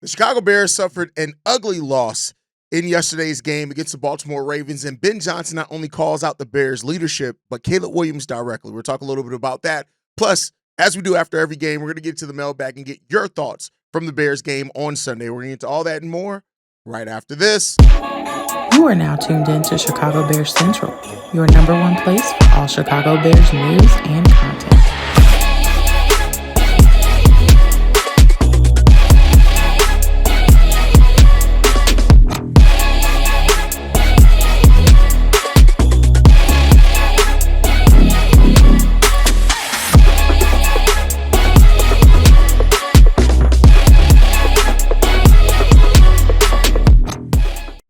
The Chicago Bears suffered an ugly loss in yesterday's game against the Baltimore Ravens, and Ben Johnson not only calls out the Bears' leadership, but Caleb Williams directly. We'll talk a little bit about that. Plus, as we do after every game, we're going to get to the mailbag and get your thoughts from the Bears game on Sunday. We're going to get to all that and more right after this. You are now tuned in to Chicago Bears Central, your number one place for all Chicago Bears news and content.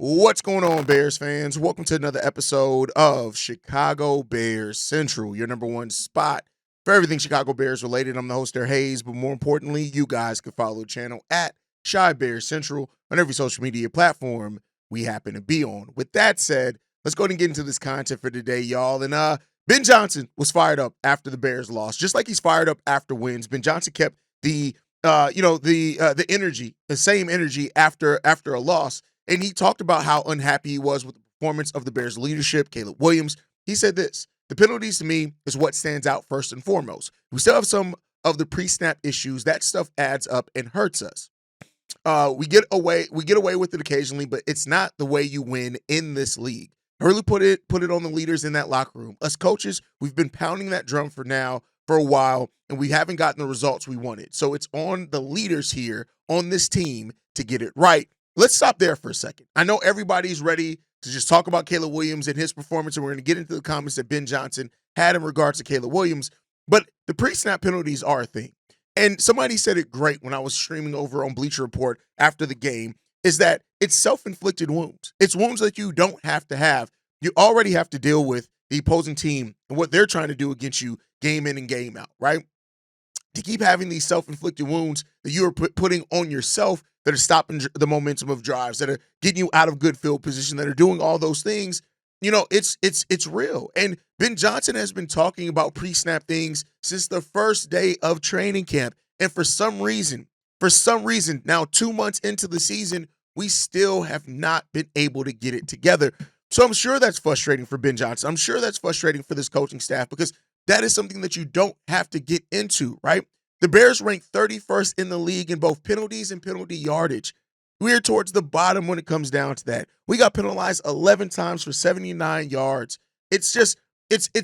What's going on, Bears fans? Welcome to another episode of Chicago Bears Central, your number one spot for everything Chicago Bears related. I'm the host there, Hayes, but more importantly, you guys can follow the channel at Chi Bears Central on every social media platform we happen to be on. With that said, let's go ahead and get into this content for today, y'all. And Ben Johnson was fired up after the Bears lost, just like he's fired up after wins. Ben Johnson kept the energy, the same energy after a loss. And he talked about how unhappy he was with the performance of the Bears leadership, Caleb Williams. He said this: the penalties to me is what stands out first and foremost. We still have some of the pre-snap issues. That stuff adds up and hurts us. We get away with it occasionally, but it's not the way you win in this league. Hurley put it on the leaders in that locker room. Us coaches, we've been pounding that drum for a while, and we haven't gotten the results we wanted. So it's on the leaders here on this team to get it right. Let's stop there for a second. I know everybody's ready to just talk about Caleb Williams and his performance, and we're going to get into the comments that Ben Johnson had in regards to Caleb Williams, but the pre-snap penalties are a thing. And somebody said it great when I was streaming over on Bleacher Report after the game, is that it's self-inflicted wounds. It's wounds that you don't have to have. You already have to deal with the opposing team and what they're trying to do against you game in and game out, right? To keep having these self-inflicted wounds that you are putting on yourself that are stopping the momentum of drives, that are getting you out of good field position, that are doing all those things, it's real. And Ben Johnson has been talking about pre-snap things since the first day of training camp. And for some reason, now 2 months into the season, we still have not been able to get it together. So I'm sure that's frustrating for Ben Johnson. I'm sure that's frustrating for this coaching staff, because that is something that you don't have to get into, right? The Bears ranked 31st in the league in both penalties and penalty yardage. We're towards the bottom when it comes down to that. We got penalized 11 times for 79 yards. It's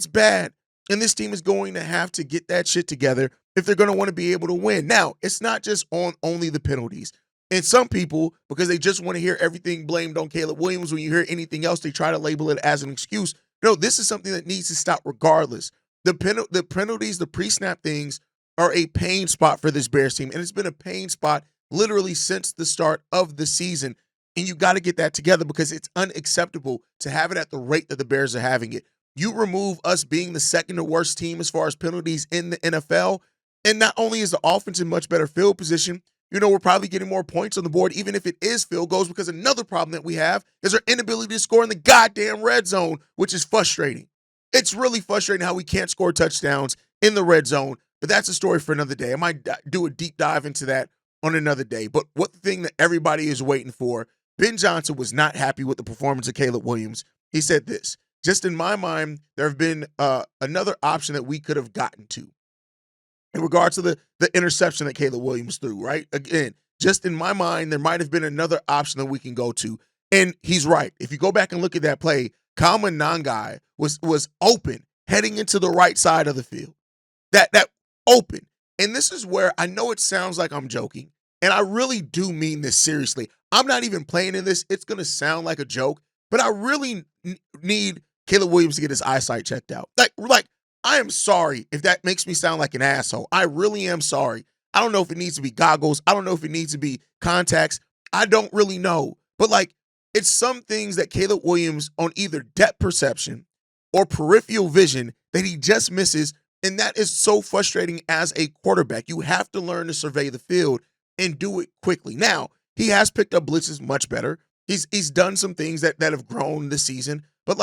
bad. And this team is going to have to get that shit together if they're going to want to be able to win. Now, it's not just on only the penalties. And some people, because they just want to hear everything blamed on Caleb Williams, when you hear anything else, they try to label it as an excuse. No, this is something that needs to stop regardless. The penalties, the pre-snap things are a pain spot for this Bears team, and it's been a pain spot literally since the start of the season. And you got to get that together, because it's unacceptable to have it at the rate that the Bears are having it. You remove us being the second to worst team as far as penalties in the NFL, and not only is the offense in much better field position, we're probably getting more points on the board, even if it is field goals, because another problem that we have is our inability to score in the goddamn red zone, which is frustrating. It's really frustrating how we can't score touchdowns in the red zone, but that's a story for another day. I might do a deep dive into that on another day. But what the thing that everybody is waiting for, Ben Johnson was not happy with the performance of Caleb Williams. He said this: just in my mind, there have been another option that we could have gotten to in regards to the interception that Caleb Williams threw, right? Again, just in my mind, there might have been another option that we can go to. And he's right. If you go back and look at that play, Kama Nangai was open heading into the right side of the field. That open. And this is where I know it sounds like I'm joking, and I really do mean this seriously. I'm not even playing in this. It's going to sound like a joke, but I really need Caleb Williams to get his eyesight checked out. Like, I am sorry if that makes me sound like an asshole. I really am sorry. I don't know if it needs to be goggles. I don't know if it needs to be contacts. I don't really know. But it's some things that Caleb Williams, on either depth perception or peripheral vision, that he just misses. And that is so frustrating as a quarterback. You have to learn to survey the field and do it quickly. Now, he has picked up blitzes much better. He's done some things that have grown this season. But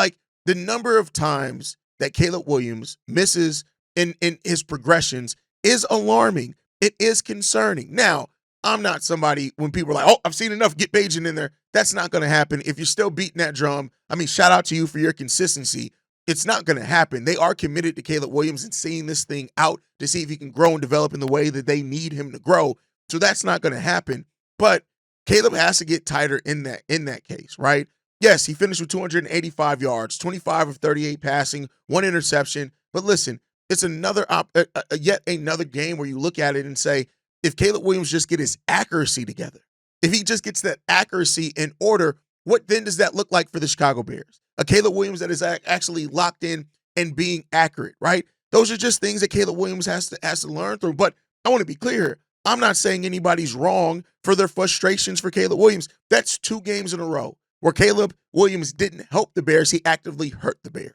the number of times that Caleb Williams misses in his progressions is alarming. It is concerning. Now, I'm not somebody when people are like, oh, I've seen enough, get Bajan in there. That's not going to happen. If you're still beating that drum, I mean, shout out to you for your consistency. It's not going to happen. They are committed to Caleb Williams and seeing this thing out to see if he can grow and develop in the way that they need him to grow. So that's not going to happen. But Caleb has to get tighter in that case, right? Yes, he finished with 285 yards, 25 of 38 passing, 1 interception. But listen, it's yet another game where you look at it and say, if Caleb Williams just get his accuracy together, if he just gets that accuracy in order, what then does that look like for the Chicago Bears? A Caleb Williams that is actually locked in and being accurate, right? Those are just things that Caleb Williams has to learn through. But I want to be clear here. I'm not saying anybody's wrong for their frustrations for Caleb Williams. That's 2 games in a row where Caleb Williams didn't help the Bears. He actively hurt the Bears.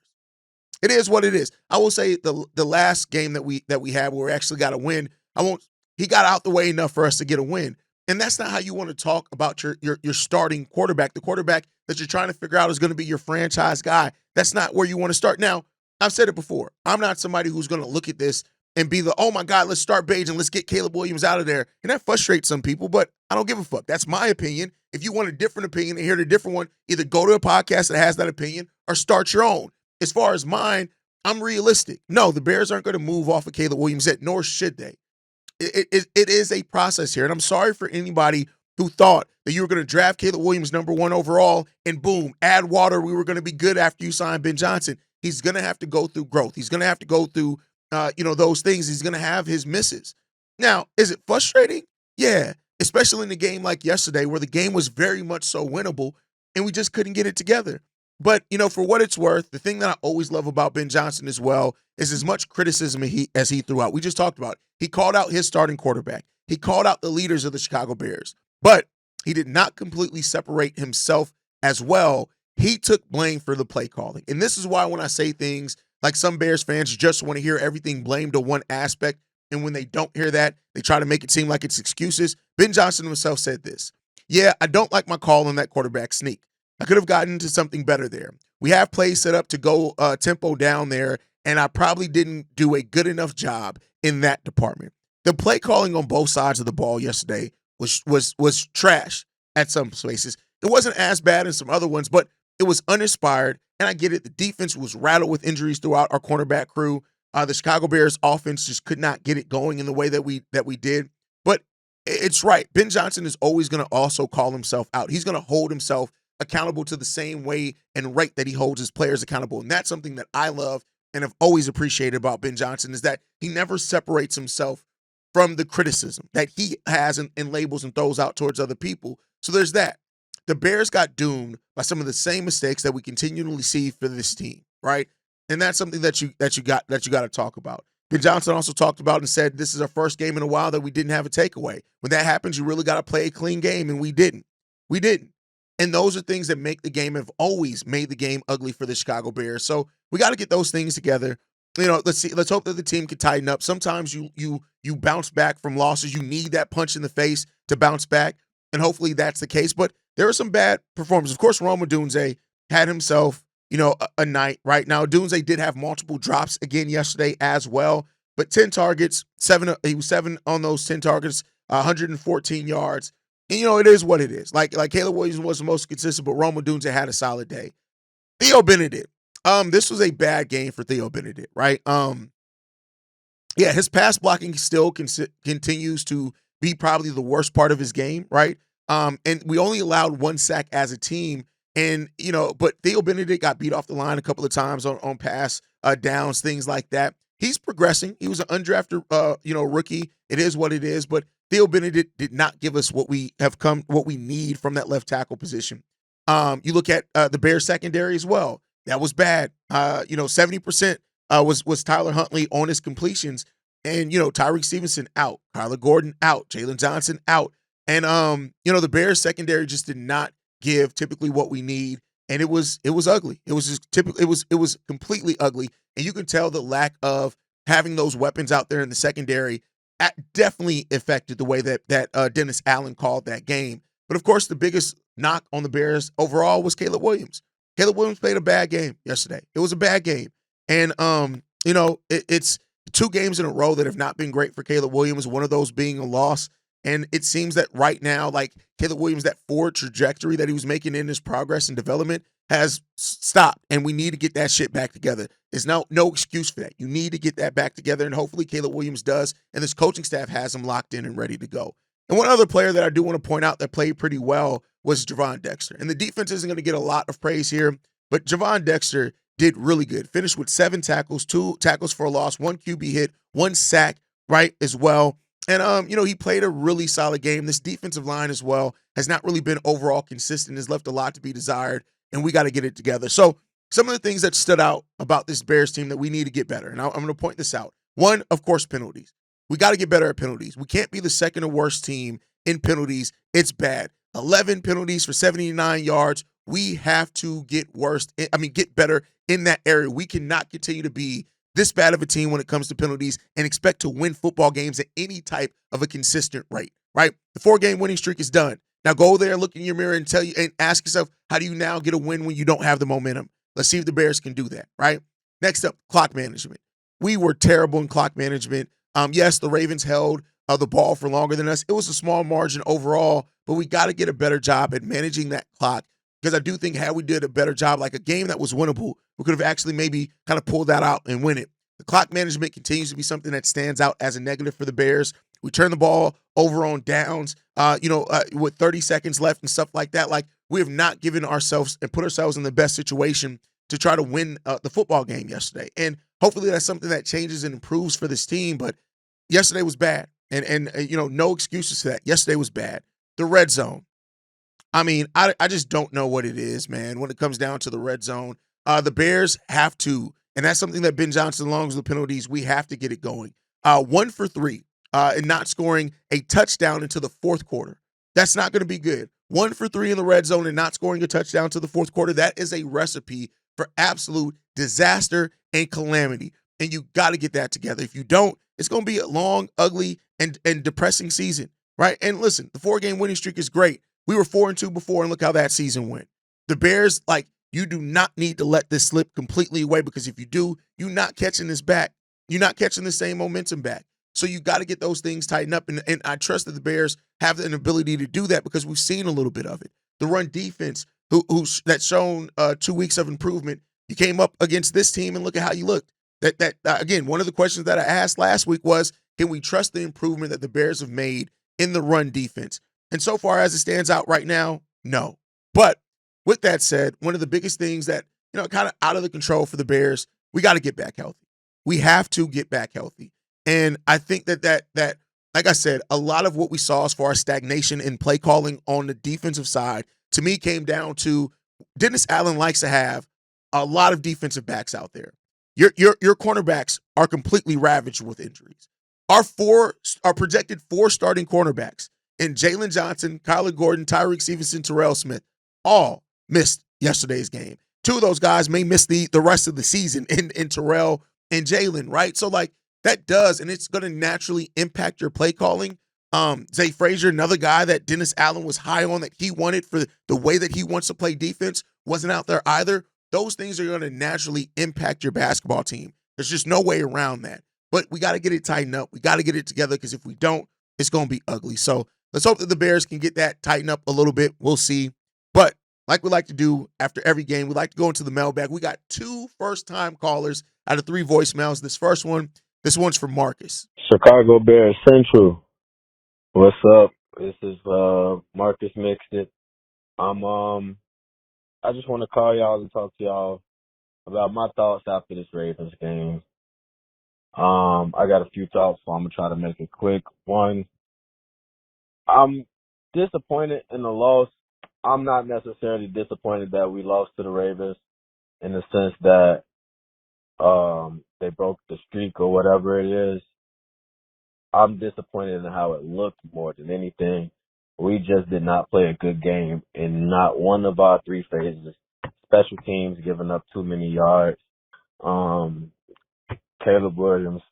It is what it is. I will say the last game that we had where we actually got a win, he got out the way enough for us to get a win. And that's not how you want to talk about your starting quarterback. The quarterback that you're trying to figure out is going to be your franchise guy. That's not where you want to start. Now, I've said it before. I'm not somebody who's going to look at this and be oh my God, let's start Bajan, let's get Caleb Williams out of there. And that frustrates some people, but I don't give a fuck. That's my opinion. If you want a different opinion and hear the different one, either go to a podcast that has that opinion or start your own. As far as mine, I'm realistic. No, the Bears aren't going to move off of Caleb Williams yet, nor should they. It is a process here. And I'm sorry for anybody who thought that you were going to draft Caleb Williams number 1 overall and boom, add water. We were going to be good after you signed Ben Johnson. He's going to have to go through growth. He's going to have to go through, those things. He's going to have his misses. Now, is it frustrating? Yeah, especially in a game like yesterday where the game was very much so winnable and we just couldn't get it together. But, for what it's worth, the thing that I always love about Ben Johnson as well is as much criticism as he threw out. We just talked about it. He called out his starting quarterback. He called out the leaders of the Chicago Bears. But he did not completely separate himself as well. He took blame for the play calling. And this is why when I say things like some Bears fans just want to hear everything blamed to one aspect, and when they don't hear that, they try to make it seem like it's excuses. Ben Johnson himself said this. Yeah, I don't like my call on that quarterback sneak. I could have gotten to something better there. We have plays set up to go tempo down there, and I probably didn't do a good enough job in that department. The play calling on both sides of the ball yesterday was trash at some places. It wasn't as bad as some other ones, but it was uninspired, and I get it. The defense was rattled with injuries throughout our cornerback crew. The Chicago Bears offense just could not get it going in the way that we did. But it's right. Ben Johnson is always going to also call himself out. He's going to hold himself accountable to the same way and rate that he holds his players accountable. And that's something that I love and have always appreciated about Ben Johnson is that he never separates himself from the criticism that he has and labels and throws out towards other people. So there's that. The Bears got doomed by some of the same mistakes that we continually see for this team, right? And that's something that you got to talk about. Ben Johnson also talked about and said this is our first game in a while that we didn't have a takeaway. When that happens, you really got to play a clean game, and we didn't. We didn't. And those are things that make the game, have always made the game ugly for the Chicago Bears. So we got to get those things together. Let's see. Let's hope that the team can tighten up. Sometimes you bounce back from losses. You need that punch in the face to bounce back, and hopefully that's the case. But there are some bad performances. Of course, Odunze had himself, a night. Right now, Odunze did have multiple drops again yesterday as well. But 10 targets, he was 7 on those 10 targets, 114 yards. And, it is what it is. Like Caleb Williams was the most consistent, but Odunze had a solid day. Theo Benedict. This was a bad game for Theo Benedict, right? His pass blocking still continues to be probably the worst part of his game, right? And we only allowed 1 sack as a team. And, but Theo Benedict got beat off the line a couple of times on pass downs, things like that. He's progressing. He was an undrafted, rookie. It is what it is. But Theo Benedict did not give us what we need from that left tackle position. You look at the Bears secondary as well. That was bad. 70% was Tyler Huntley on his completions. And, Tyreek Stevenson out. Kyler Gordon out. Jalen Johnson out. And, the Bears secondary just did not give typically what we need. And it was ugly. It was just typically, it was completely ugly. And you can tell the lack of having those weapons out there in the secondary definitely affected the way that Dennis Allen called that game. But of course, the biggest knock on the Bears overall was Caleb Williams. Caleb Williams played a bad game yesterday. It was a bad game. And, it's 2 games in a row that have not been great for Caleb Williams, one of those being a loss. And it seems that right now, like Caleb Williams, that forward trajectory that he was making in his progress and development has stopped. And we need to get that shit back together. There's no excuse for that. You need to get that back together. And hopefully Caleb Williams does. And this coaching staff has him locked in and ready to go. And one other player that I do want to point out that played pretty well was Gervon Dexter. And the defense isn't going to get a lot of praise here, but Gervon Dexter did really good. Finished with 7 tackles, 2 tackles for a loss, 1 QB hit, 1 sack, right, as well. And, he played a really solid game. This defensive line as well has not really been overall consistent, has left a lot to be desired, and we got to get it together. So some of the things that stood out about this Bears team that we need to get better, and I'm going to point this out. One, of course, penalties. We got to get better at penalties. We can't be the second or worst team in penalties. It's bad. 11 penalties for 79 yards. We have to get get better in that area. We cannot continue to be this bad of a team when it comes to penalties and expect to win football games at any type of a consistent rate, right? The 4-game winning streak is done. Now go there, look in your mirror and ask yourself, how do you now get a win when you don't have the momentum? Let's see if the Bears can do that, right? Next up, clock management. We were terrible in clock management. Yes, the Ravens held the ball for longer than us. It was a small margin overall, but we got to get a better job at managing that clock, because I do think had we did a better job, like a game that was winnable, we could have actually maybe kind of pulled that out and win it. The clock management continues to be something that stands out as a negative for the Bears. We turn the ball over on downs, with 30 seconds left and stuff like that. Like, we have not given ourselves and put ourselves in the best situation to try to win the football game yesterday. And hopefully that's something that changes and improves for this team. But yesterday was bad. And no excuses to that. Yesterday was bad. The red zone. I mean, I just don't know what it is, man, when it comes down to the red zone. The Bears have to, and that's something that Ben Johnson, along with the penalties, we have to get it going. 1 for 3 and not scoring a touchdown into the fourth quarter. That's not going to be good. 1 for 3 in the red zone and not scoring a touchdown to the fourth quarter. That is a recipe for absolute disaster and calamity. And you got to get that together. If you don't, it's going to be a long, ugly, and depressing season, right? And listen, the 4-game winning streak is great. We were 4-2 before, and look how that season went. The Bears, you do not need to let this slip completely away, because if you do, you're not catching this back. You're not catching the same momentum back. So you got to get those things tightened up, and I trust that the Bears have an ability to do that, because we've seen a little bit of it. The run defense, that's shown 2 weeks of improvement. You came up against this team, and look at how you looked. That again, one of the questions that I asked last week was, can we trust the improvement that the Bears have made in the run defense? And so far as it stands out right now, no. But with that said, one of the biggest things that, kind of out of the control for the Bears, we got to get back healthy. We have to get back healthy. And I think that like I said, a lot of what we saw as far as stagnation in play calling on the defensive side, to me, came down to Dennis Allen likes to have a lot of defensive backs out there. Your cornerbacks are completely ravaged with injuries. Our projected 4 starting cornerbacks, and Jalen Johnson, Kyler Gordon, Tyreek Stevenson, Terrell Smith, all missed yesterday's game. 2 of those guys may miss the rest of the season in Terrell and Jalen, right? So, that does, and it's going to naturally impact your play calling. Zay Frazier, another guy that Dennis Allen was high on, that he wanted for the way that he wants to play defense, wasn't out there either. Those things are going to naturally impact your basketball team. There's just no way around that. But we got to get it tightened up. We got to get it together, because if we don't, it's going to be ugly. So let's hope that the Bears can get that tightened up a little bit. We'll see. But like we like to do after every game, we like to go into the mailbag. We got 2 first-time callers out of 3 voicemails. This one's for Marcus. Chicago Bears Central. What's up? This is Marcus Mixed It. I just want to call y'all and talk to y'all about my thoughts after this Ravens game. I got a few thoughts, so I'm gonna try to make it quick. One, I'm disappointed in the loss. I'm not necessarily disappointed that we lost to the Ravens, in the sense that they broke the streak or whatever it is. I'm disappointed in how it looked more than anything. We just did not play a good game in not one of our 3 phases. Special teams giving up too many yards. Caleb Williams,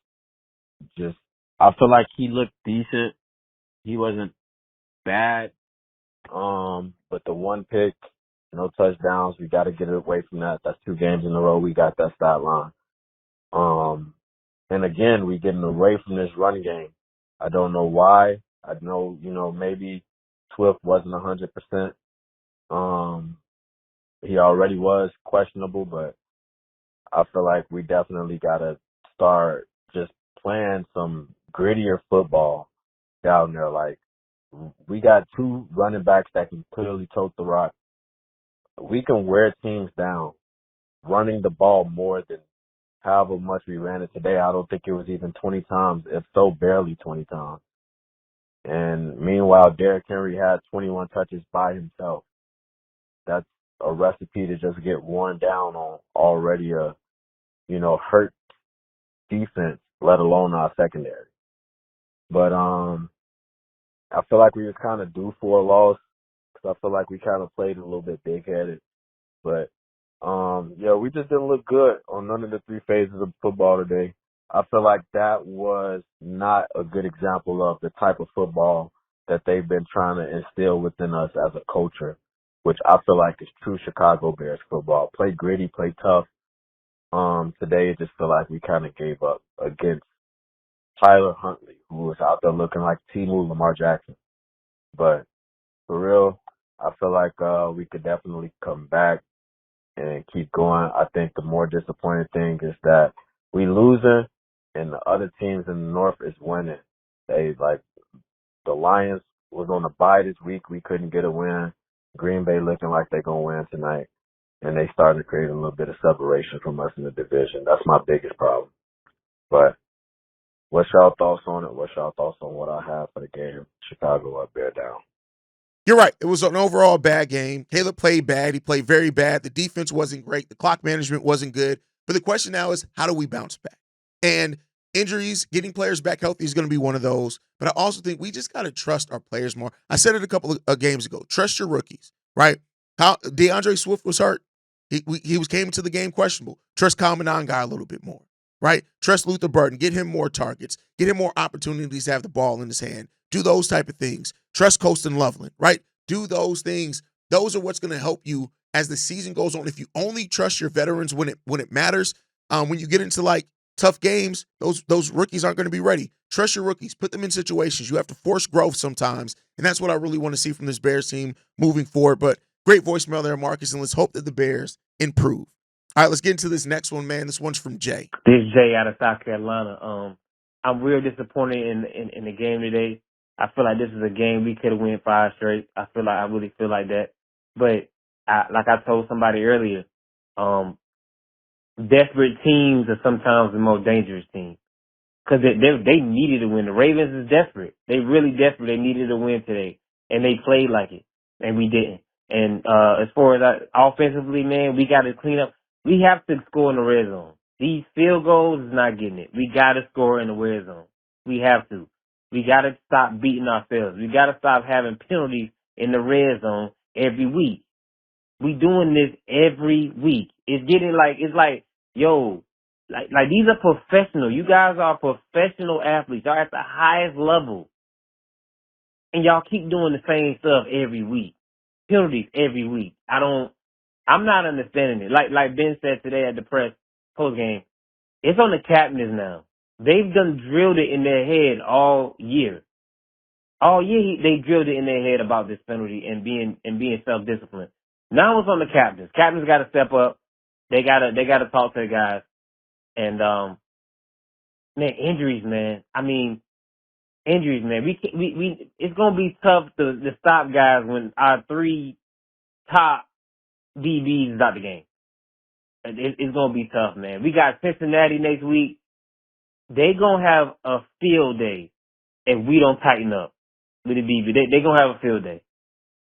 I feel like he looked decent. He wasn't bad. But the 1 pick, no touchdowns, we got to get away from that. That's 2 games in a row we got that stat line. And again, we're getting away from this run game. I don't know why. I know, maybe Swift wasn't 100%. He already was questionable, but I feel like we definitely got to start just playing some grittier football down there. Like, we got two running backs that can clearly tote the rock. We can wear teams down running the ball more than however much we ran it today. I don't think it was even 20 times, if so barely 20 times. And meanwhile, Derrick Henry had 21 touches by himself. That's a recipe to just get worn down on already a, hurt defense, let alone our secondary. But I feel like we was kind of due for a loss because I feel like we kind of played a little bit big-headed. But we just didn't look good on none of the three phases of football today. I feel like that was not a good example of the type of football that they've been trying to instill within us as a culture, which I feel like is true Chicago Bears football. Play gritty, play tough. Today it just feel like we kind of gave up against Tyler Huntley, who was out there looking like T-Move Lamar Jackson. But for real, I feel like we could definitely come back and keep going. I think the more disappointing thing is that we losing and the other teams in the North is winning. The Lions was on a bye this week. We couldn't get a win. Green Bay looking like they're going to win tonight. And they started to create a little bit of separation from us in the division. That's my biggest problem. But what's y'all thoughts on it? What's y'all thoughts on what I have for the game? Chicago up, Bear down. You're right. It was an overall bad game. Caleb played bad. He played very bad. The defense wasn't great. The clock management wasn't good. But the question now is, how do we bounce back? And injuries, getting players back healthy is going to be one of those. But I also think we just got to trust our players more. I said it a couple of games ago. Trust your rookies, right? How DeAndre Swift was hurt. He came into the game questionable. Trust Kyle Monangai a little bit more, right? Trust Luther Burden. Get him more targets. Get him more opportunities to have the ball in his hand. Do those type of things. Trust Colston Loveland, right? Do those things. Those are what's going to help you as the season goes on. If you only trust your veterans when it matters, when you get into like tough games, those rookies aren't going to be ready. Trust your rookies. Put them in situations. You have to force growth sometimes, and that's what I really want to see from this Bears team moving forward. But great voicemail there, Marcus, and let's hope that the Bears improve. All right, let's get into this next one, man. This one's from Jay. This is Jay out of South Carolina. I'm real disappointed in the game today. I feel like this is a game we could have won 5 straight. I really feel like that. But like I told somebody earlier, desperate teams are sometimes the most dangerous teams because they needed to win. The Ravens is desperate. They really desperate. They needed to win today, and they played like it, and we didn't. And as far as offensively, man, we got to clean up. We have to score in the red zone. These field goals is not getting it. We got to score in the red zone. We have to. We got to stop beating ourselves. We got to stop having penalties in the red zone every week. We doing this every week. It's like, yo, like these are professional. You guys are professional athletes. Y'all at the highest level. And y'all keep doing the same stuff every week. Penalties every week. I'm not understanding it. Like Ben said today at the press post game, it's on the captains now. They've done drilled it in their head all year. All year they drilled it in their head about this penalty and being self-disciplined. Now it's on the captains. Captains got to step up. They gotta talk to the guys. And man, injuries, man. I mean, injuries, man. We it's gonna be tough to stop guys when our 3 top DBs is out the game. It's gonna be tough, man. We got Cincinnati next week. They gonna have a field day if we don't tighten up with the DB. They gonna have a field day.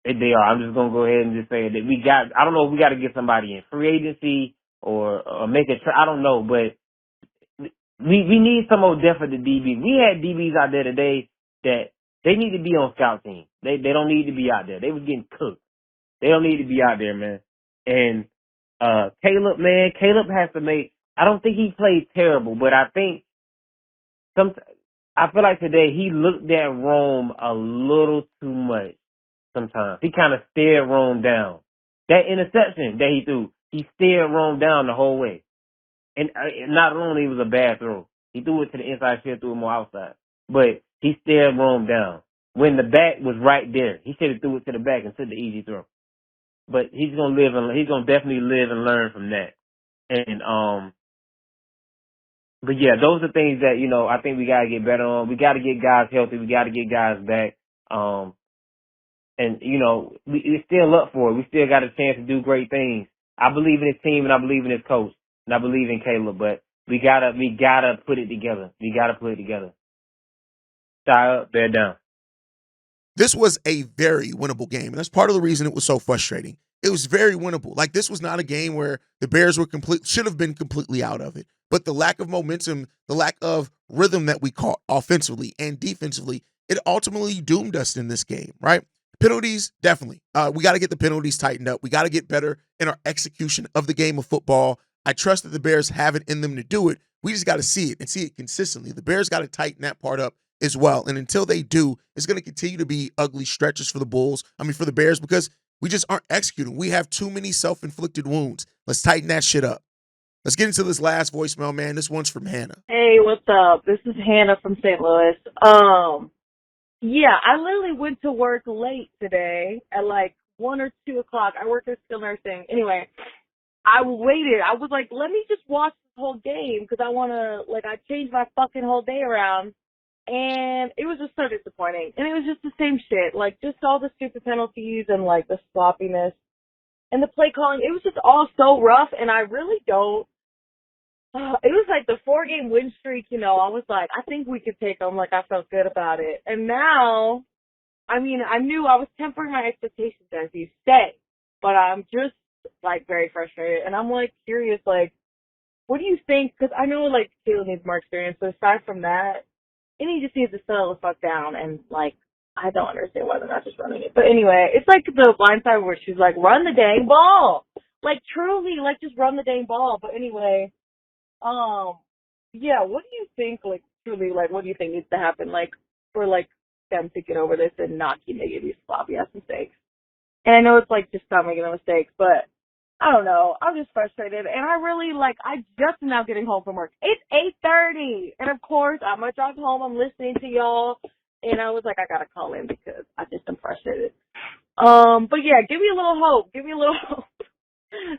They are. I'm just gonna go ahead and just say that I don't know if we got to get somebody in free agency or make I don't know, but we need some more depth at the DB. We had DBs out there today that they need to be on scout team. They don't need to be out there. They was getting cooked. They don't need to be out there, man. And Caleb, man, Caleb has to make. I don't think he played terrible, but I think I feel like today he looked at Rome a little too much. Sometimes he kind of stared Rome down. That interception that he threw, he stared Rome down the whole way. And not only was it a bad throw, he threw it to the inside, threw it more outside. But he stared Rome down. when the back was right there. He should have threw it to the back and took the easy throw. But he's gonna definitely live and learn from that. And but yeah, those are things that, I think we gotta get better on. We gotta get guys healthy. We gotta get guys back. And we're still up for it. We still got a chance to do great things. I believe in his team and I believe in his coach and I believe in Caleb, but we gotta put it together. We gotta put it together. Tie up, bear down. This was a very winnable game, and that's part of the reason it was so frustrating. It was very winnable. Like, this was not a game where the Bears should have been completely out of it. But the lack of momentum, the lack of rhythm that we caught offensively and defensively, it ultimately doomed us in this game, right? Penalties, definitely. We got to get the penalties tightened up. We got to get better in our execution of the game of football. I trust that the Bears have it in them to do it. We just got to see it and see it consistently. The Bears got to tighten that part up as well. And until they do, it's going to continue to be ugly stretches for the Bears, because we just aren't executing. We have too many self-inflicted wounds. Let's tighten that shit up. Let's get into this last voicemail, man. This one's from Hannah. Hey, what's up? This is Hannah from St. Louis. Yeah, I literally went to work late today at like 1 or 2 o'clock. I work at skilled nursing. Anyway, I waited. I was like, let me just watch this whole game because I changed my fucking whole day around. And it was just so disappointing. And it was just the same shit. Like, just all the stupid penalties and, like, the sloppiness. And the play calling, it was just all so rough. And I really don't. It was like the 4-game win streak, I was like, I think we could take them. Like, I felt good about it. And now, I knew I was tempering my expectations, as you say. But I'm just, like, very frustrated. And I'm, like, curious, like, what do you think? Because I know, like, Caleb needs more experience. But aside from that, and he just needs to settle the fuck down, and, like, I don't understand why they're not just running it. But anyway, it's like the blindside where she's like, run the dang ball. Like, truly, like, just run the dang ball. But anyway, yeah, what do you think, like, truly, like, what do you think needs to happen, like, for, like, them to get over this and not keep making these sloppy-ass mistakes? And I know it's, like, just stop making the mistakes, but I don't know. I'm just frustrated. And I just am now getting home from work. It's 8:30. And of course, I'm going to drive home. I'm listening to y'all. And I was like, I got to call in because I just am frustrated. But yeah, give me a little hope. Give me a little hope.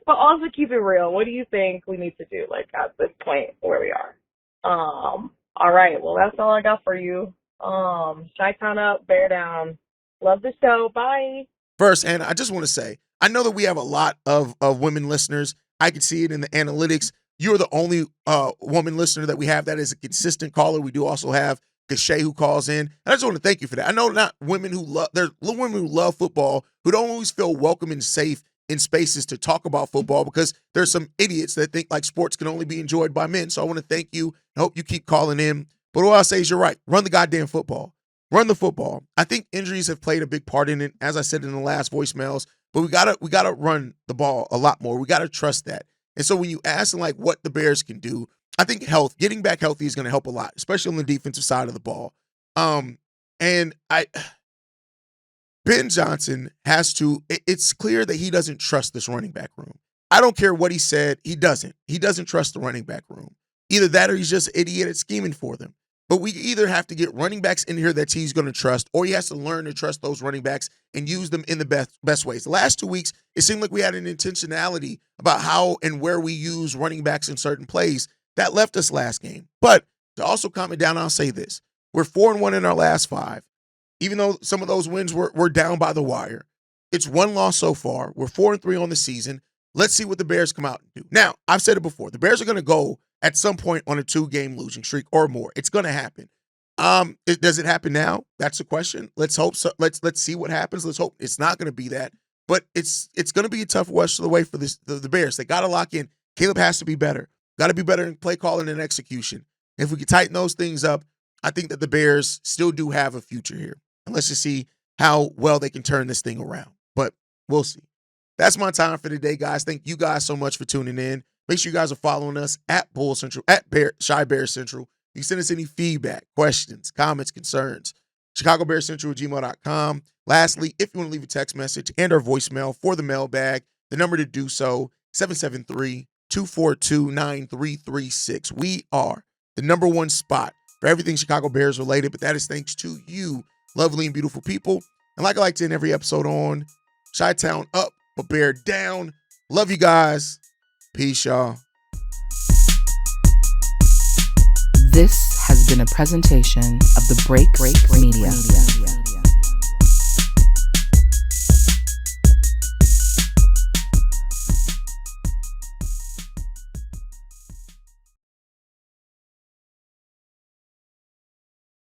But also keep it real. What do you think we need to do, like, at this point where we are? All right. Well, that's all I got for you. Chi-town up, bear down. Love the show. Bye. First, Hannah, I just want to say, I know that we have a lot of women listeners. I can see it in the analytics. You're the only woman listener that we have that is a consistent caller. We do also have Gashay who calls in. And I just want to thank you for that. I know there's women who love football who don't always feel welcome and safe in spaces to talk about football because there's some idiots that think like sports can only be enjoyed by men. So I want to thank you. I hope you keep calling in. But what I'll say is you're right. Run the goddamn football. Run the football. I think injuries have played a big part in it, as I said in the last voicemails. But we gotta run the ball a lot more. We gotta trust that. And so when you ask them like what the Bears can do, I think getting back healthy is going to help a lot, especially on the defensive side of the ball. Ben Johnson has to. It's clear that he doesn't trust this running back room. I don't care what he said. He doesn't. He doesn't trust the running back room. Either that or he's just an idiot at scheming for them. But we either have to get running backs in here that he's going to trust, or he has to learn to trust those running backs and use them in the best ways. The last 2 weeks, it seemed like we had an intentionality about how and where we use running backs in certain plays. That left us last game. But to also calm it down, I'll say this. We're 4-1 in our last 5. Even though some of those wins were down by the wire. It's 1 loss so far. We're 4-3 on the season. Let's see what the Bears come out and do. Now, I've said it before. The Bears are going to go at some point on a 2-game losing streak or more. It's going to happen. Does it happen now? That's the question. Let's hope so. Let's see what happens. Let's hope it's not going to be that. But it's going to be a tough rest of the way for the Bears. They got to lock in. Caleb has to be better. Got to be better in play calling and execution. If we can tighten those things up, I think that the Bears still do have a future here. And let's just see how well they can turn this thing around. But we'll see. That's my time for today, guys. Thank you guys so much for tuning in. Make sure you guys are following us at Bull Central, at Shy Bear Central. You can send us any feedback, questions, comments, concerns. ChicagoBearsCentral@gmail.com. Lastly, if you want to leave a text message and or voicemail for the mailbag, the number to do so, 773-242-9336. We are the #1 spot for everything Chicago Bears related, but that is thanks to you, lovely and beautiful people. And like I like to end every episode on, Chi-Town up, but Bear down. Love you guys. Peace, y'all. This has been a presentation of the Break Media.